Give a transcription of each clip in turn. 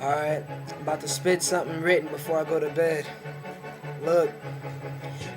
Alright, about to spit something written before I go to bed. Look,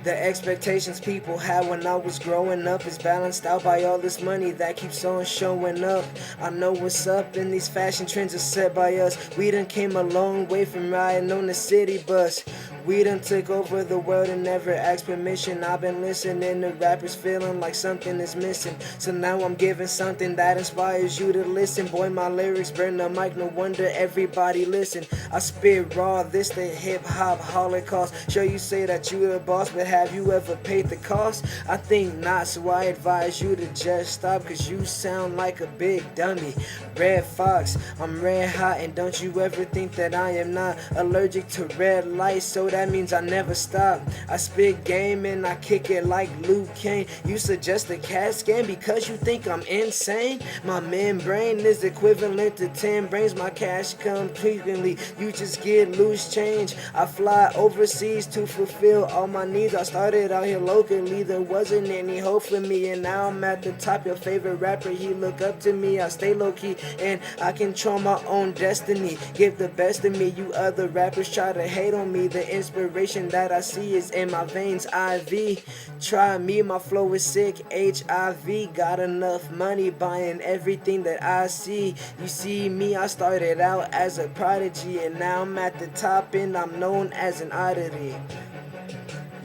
the expectations people had when I was growing up is balanced out by all this money that keeps on showing up. I know what's up, and these fashion trends are set by us. We done came a long way from riding on the city bus. We done took over the world and never asked permission. I've been listening to rappers feeling like something is missing. So now I'm giving something that inspires you to listen. Boy, my lyrics burn the mic, no wonder everybody listen. I spit raw, this the hip hop holocaust. Sure, you say that you the boss, but have you ever paid the cost? I think not, so I advise you to just stop, cause you sound like a big dummy. Red Fox, I'm red hot, and don't you ever think that I am not allergic to red lights, so that means I never stop. I spit game and I kick it like Luke Kane. You suggest a CAT scan because you think I'm insane? My membrane is equivalent to 10 brains. My cash come frequently, you just get loose change. I fly overseas to fulfill all my needs. I started out here locally, there wasn't any hope for me, and now I'm at the top. Your favorite rapper, he look up to me. I stay low key and I control my own destiny. Give the best of me, you other rappers try to hate on me. The inspiration that I see is in my veins, IV. Try me, my flow is sick, HIV. Got enough money buying everything that I see. You see me, I started out as a prodigy, and now I'm at the top and I'm known as an oddity.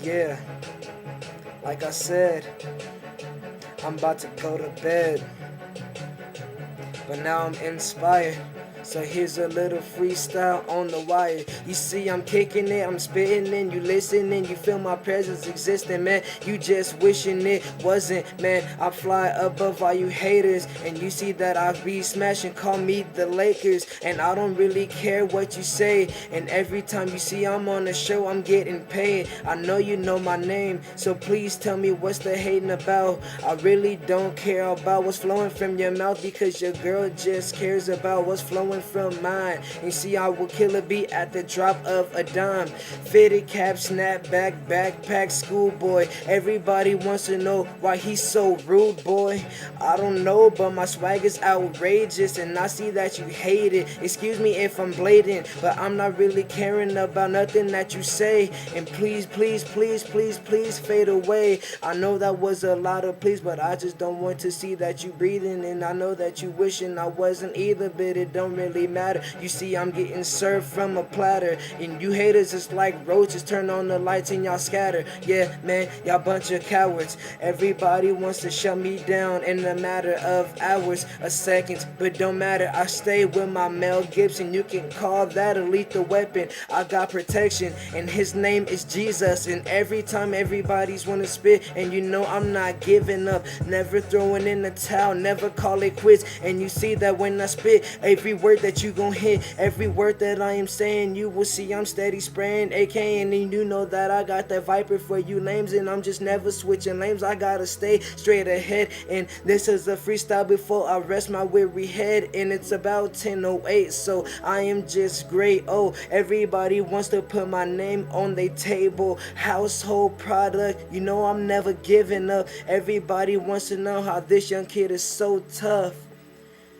Yeah, like I said, I'm about to go to bed, but now I'm inspired. So here's a little freestyle on the wire. You see I'm kicking it, I'm spitting and you listening. You feel my presence existing, man. You just wishing it wasn't, man. I fly above all you haters, and you see that I be smashing. Call me the Lakers, and I don't really care what you say. And every time you see I'm on the show, I'm getting paid. I know you know my name, so please tell me what's the hating about. I really don't care about what's flowing from your mouth, because your girl just cares about what's flowing from mine. You see I will kill a beat at the drop of a dime. Fitted cap, snapback, backpack, schoolboy. Everybody wants to know why he's so rude, boy. I don't know, but my swag is outrageous, and I see that you hate it. Excuse me if I'm blatant, but I'm not really caring about nothing that you say. And please, please, please, please, please fade away. I know that was a lot of please, but I just don't want to see that you breathing, and I know that you wishing I wasn't either, but it don't really matter. You see I'm getting served from a platter, and you haters is like roaches. Turn on the lights and y'all scatter. Yeah, man, y'all bunch of cowards. Everybody wants to shut me down in a matter of hours or seconds, but don't matter. I stay with my Mel Gibson. You can call that a lethal weapon. I got protection, and his name is Jesus. And every time everybody's wanna spit, and you know I'm not giving up, never throwing in the towel, never call it quits. And you see that when I spit, every word that you gon' hit, every word that I am saying, you will see I'm steady spraying AK, and then you know that I got that Viper for you lames, and I'm just never switching lanes. I gotta stay straight ahead, and this is a freestyle before I rest my weary head, and it's about 10:08, so I am just great. Oh, everybody wants to put my name on their table. Household product, you know I'm never giving up. Everybody wants to know how this young kid is so tough.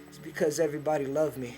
It's because everybody love me.